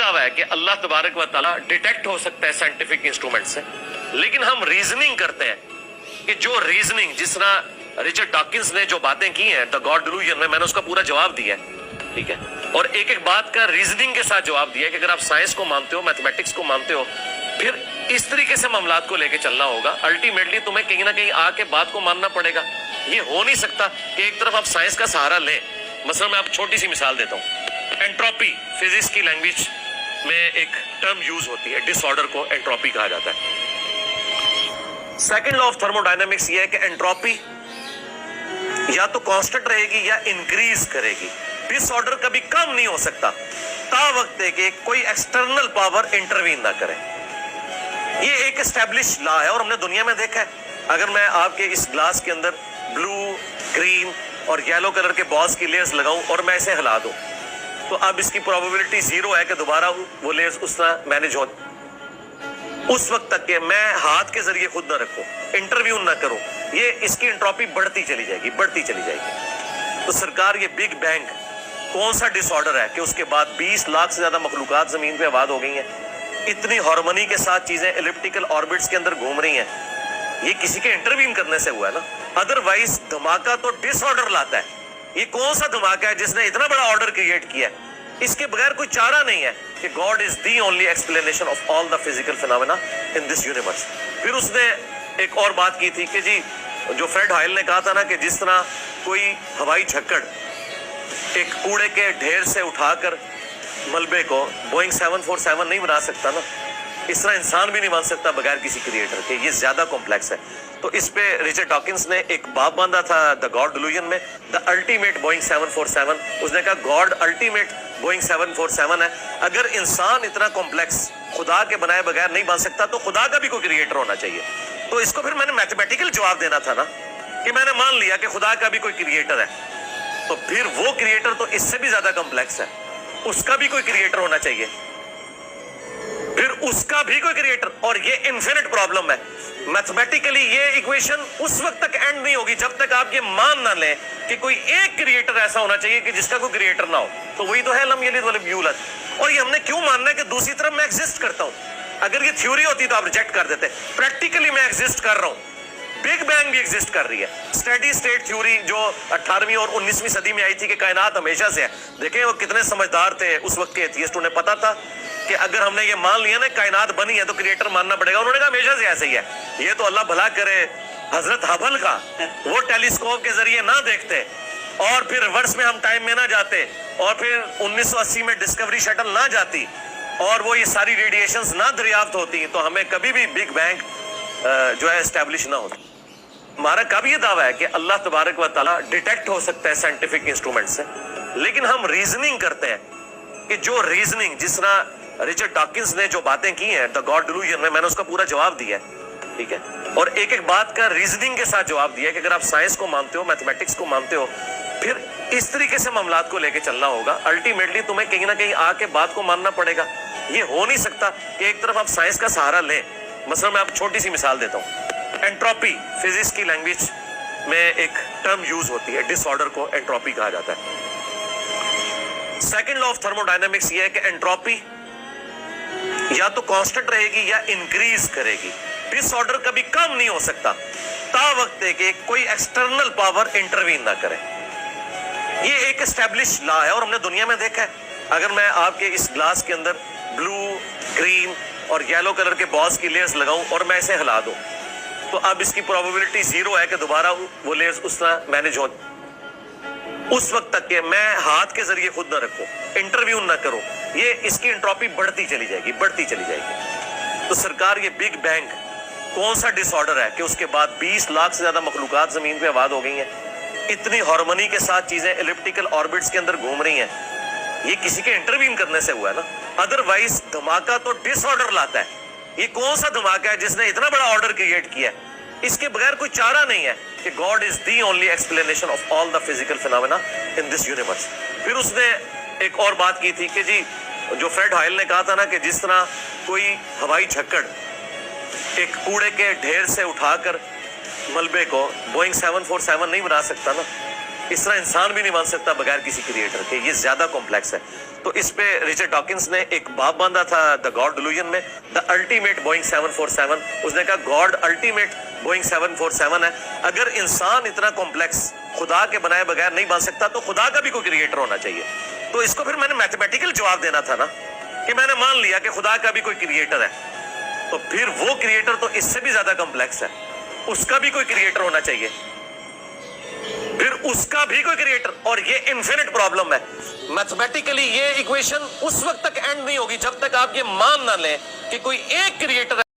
دعویٰ ہے کہ اللہ تبارک و تعالیٰ ڈیٹیکٹ ہو سکتا ہے سائنٹیفک انسٹرومنٹ سے، لیکن ہم ریزننگ کرتے ہیں کہ جو ریزننگ جس طرح رچرڈ ڈاکنز نے جو باتیں کی ہیں دا گاڈ ڈیلوژن میں نے اس کا پورا جواب دیا ہے، ٹھیک ہے، اور ایک ایک بات کا ریزننگ کے ساتھ جواب دیا ہے کہ اگر آپ سائنس کو مانتے ہو، میتھمیٹکس کو مانتے ہو، پھر اس طریقے سے معاملات کو لے کے چلنا ہوگا۔ الٹیمیٹلی تمہیں کہیں نہ کہیں آ کے بات کو ماننا پڑے گا۔ یہ ہو نہیں سکتا کہ ایک طرف آپ سائنس کا سہارا لیں۔ مثلا میں آپ چھوٹی سی مثال دیتا ہوں، انٹروپی فزکس کی لینگویج میں ایک ٹرم یوز ہوتی ہے، ڈس آرڈر کو انٹروپی کہا جاتا ہے۔ Second law of thermo dynamics یہ ہے کہ انٹروپی یا تو کانسٹنٹ رہے گی یا انکریز کرے گی، ڈس آرڈر کبھی کم نہیں ہو سکتا تا وقت ہے کہ کوئی ایکسٹرنل پاور انٹروین نہ کرے۔ یہ ایک اسٹیبلش لا ہے اور ہم نے دنیا میں دیکھا ہے۔ اگر میں آپ کے اس گلاس کے اندر بلو، گرین اور یلو کلر کے بالز کی لیئرز لگاؤں اور میں اسے ہلا دوں تو اب اس کی پروبیبلٹی زیرو ہے کہ دوبارہ وہ لیئرز اس طرح مینج ہو، اس وقت تک کہ میں ہاتھ کے ذریعے خود نہ رکھوں، انٹرویو نہ کروں، یہ اس کی انٹروپی بڑھتی چلی جائے گی، بڑھتی چلی جائے گی۔ تو سرکار یہ بگ بینگ کون سا ڈس آرڈر ہے کہ اس کے بعد 20 لاکھ سے زیادہ مخلوقات زمین پہ آباد ہو گئی ہیں، اتنی ہارمونی کے ساتھ چیزیں ایلپٹیکل آربٹس کے اندر گھوم رہی ہیں، یہ کسی کے انٹروین کرنے سے ہوا ہے نا۔ ادروائز دھماکہ تو ڈس آرڈر لاتا ہے۔ یہ کون سا دھماکہ ہے جس نے اتنا بڑا آرڈر کریٹ کیا ہے؟ اس کے بغیر کوئی چارہ نہیں ہے کہ God is the only explanation of all the physical phenomena in this universe. پھر اس نے ایک اور بات کی تھی کہ جی جو فریڈ ہائل نے کہا تھا نا کہ جس طرح کوئی ہوائی جھکڑ ایک کوڑے کے ڈھیر سے اٹھا کر ملبے کو بوئنگ 747 نہیں بنا سکتا نا، اس طرح انسان بھی نہیں بن سکتا بغیر کسی کریٹر کے، یہ زیادہ کمپلیکس ہے۔ تو اس پہ رچرڈ ڈاکنز نے ایک باب باندھا تھا دا گاڈ ڈیلوژن میں، دا الٹیمیٹ بوئنگ 747۔ اس نے کہا گاڈ الٹیمیٹ بوئنگ 747 ہے۔ اگر انسان اتنا کمپلیکس خدا کے بنائے بغیر نہیں بن سکتا تو خدا کا بھی کوئی کریٹر ہونا چاہیے۔ تو اس کو پھر میں نے میتھمیٹیکل جواب دینا تھا نا کہ میں نے مان لیا کہ خدا کا بھی کوئی کریٹر ہے، تو پھر وہ کریٹر تو اس سے بھی زیادہ کمپلیکس ہے، اس کا بھی کوئی کریٹر ہونا چاہیے، پھر اس کا بھی کوئی کریٹر، اور یہ انفینٹ پرابلم ہے۔ میتھمیٹیکلی یہ ایکویشن اس وقت تک اینڈ نہیں ہوگی جب تک آپ یہ مان نہ لیں کہ کوئی ایک کریٹر ایسا ہونا چاہیے کہ جس کا کوئی کریٹر نہ ہو۔ تو وہی تو ہے لم یلد ولم یولد۔ اور یہ ہم نے کیوں ماننا ہے کہ دوسری طرف میں ایگزسٹ کرتا ہوں؟ اگر یہ تھیوری ہوتی تو آپ ریجیکٹ کر دیتے۔ پریکٹیکلی میں ایگزسٹ کر رہا ہوں، بگ بینگ بھی ایگزسٹ کر رہی ہے۔ اسٹیڈی اسٹیٹ تھیوری جو 18ویں اور 19ویں صدی میں آئی تھی کہ کائنات ہمیشہ سے ہے، دیکھیں وہ کتنے سمجھدار تھے اس وقت کے ایتھیسٹ، انہیں پتا تھا کہ اگر ہم نے یہ مان لیا نا کائنات بنی ہے تو کریٹر ماننا پڑے گا۔ انہوں نے کہا ہمیشہ سے ایسے ہی ہے۔ یہ تو اللہ بھلا کرے حضرت ہبل کا وہ ٹیلیسکوپ کے ذریعے نہ دیکھتے اور پھر ریورس میں ہم ٹائم میں نہ جاتے اور پھر 1980 میں ڈسکوری شٹل نہ جاتی اور وہ یہ ساری ریڈیشنز نہ دریافت ہوتی تو ہمیں کبھی بھی بگ بینگ جو ہے اسٹیبلش نہ ہوتا۔ ہمارا کب یہ دعویٰ ہے کہ اللہ تبارک و تعالیٰ ڈیٹیکٹ ہو سکتا ہے سائنٹیفک انسٹرومنٹ سے، لیکن ہم ریزننگ کرتے ہیں کہ جو ریزننگ جس طرح رچرڈ ڈاکنز نے جو باتیں کی ہیں دا گاڈ ڈیلوژن میں نے اس کا پورا جواب دیا ہے، ٹھیک ہے، اور ایک ایک بات کا ریزننگ کے ساتھ جواب دیا ہے کہ اگر آپ سائنس کو مانتے ہو، میتھمیٹکس کو مانتے ہو، پھر اس طریقے سے معاملات کو لے کے چلنا ہوگا۔ الٹیمیٹلی تمہیں کہیں نہ کہیں آ کے بات کو ماننا پڑے گا۔ یہ ہو نہیں سکتا کہ ایک طرف آپ سائنس کا سہارا لیں۔ مثلا میں آپ چھوٹی سی مثال دیتا ہوں، انٹروپی فزکس کی لینگویج میں ایک ٹرم یوز ہوتی ہے، ڈس آرڈر کو انٹروپی کہا جاتا ہے۔ Second law of thermo dynamics یہ ہے کہ انٹروپی یا تو کانسٹنٹ رہے گی یا انکریز کرے گی، ڈس آرڈر کبھی کم نہیں ہو سکتا تا وقت ہے کہ کوئی ایکسٹرنل پاور انٹروین نہ کرے۔ یہ ایک اسٹیبلش لا ہے اور ہم نے دنیا میں دیکھا ہے۔ اگر میں آپ کے اس گلاس کے اندر بلو، گرین اور یلو کلر کے بالز کی لیئرز لگاؤں اور میں اسے ہلا دوں تو اب اس کی پروبیبلٹی زیرو ہے کہ دوبارہ وہ لیئرز اس طرح مینج ہو، اس وقت تک کہ میں ہاتھ کے ذریعے خود نہ رکھوں، انٹرویو نہ کروں، یہ اس کی انٹروپی بڑھتی چلی جائے گی، بڑھتی چلی جائے گی۔ تو سرکار یہ بگ بینگ کون سا ڈس آرڈر ہے کہ اس کے بعد 20 لاکھ سے زیادہ مخلوقات زمین پہ آباد ہو گئی ہیں، اتنی ہارمونی کے ساتھ چیزیں ایلپٹیکل آربٹس کے اندر گھوم رہی ہیں، یہ کسی کے انٹروین کرنے سے ہوا ہے نا۔ ادروائز دھماکہ تو ڈس آرڈر لاتا ہے۔ یہ کون سا دھماکہ ہے جس نے اتنا بڑا آرڈر کریٹ کیا ہے؟ اس کے بغیر کوئی چارہ نہیں ہے کہ God is the only explanation of all the physical phenomena in this universe. پھر اس نے ایک اور بات کی تھی کہ جی جو فریڈ ہائل نے کہا تھا نا کہ جس طرح کوئی ہوائی جھکڑ ایک کوڑے کے ڈھیر سے اٹھا کر ملبے کو بوئنگ 747 نہیں بنا سکتا نا، اس طرح انسان بھی نہیں بن سکتا بغیر کسی کریٹر کے، یہ زیادہ کمپلیکس ہے۔ تو اس پہ ریچرڈ ڈاکنس نے ایک باب باندھا تھا دا گاڈ ڈیلوژن میں، دا الٹیمیٹ بوئنگ 747. اس نے کہا گاڈ الٹیمیٹ بوئنگ 747 ہے. اگر انسان اتنا کمپلیکس خدا کے بنائے بغیر نہیں بن سکتا تو خدا کا بھی کوئی کریٹر ہونا چاہیے. تو اس کو پھر میں نے میتھمیٹیکل جواب دینا تھا نا، کہ میں نے مان لیا کہ خدا کا بھی کوئی کریٹر ہے، تو پھر وہ کریٹر تو اس سے بھی زیادہ کمپلیکس ہے، اس کا بھی کوئی کریٹر ہونا چاہیے، پھر اس کا بھی کوئی کریٹر. اور یہ انفینٹ پرابلم ہے. میتھمیٹیکلی یہ ایکویشن اس وقت تک اینڈ نہیں ہوگی جب تک آپ یہ مان نہ لیں کہ کوئی ایک کریٹر ہے.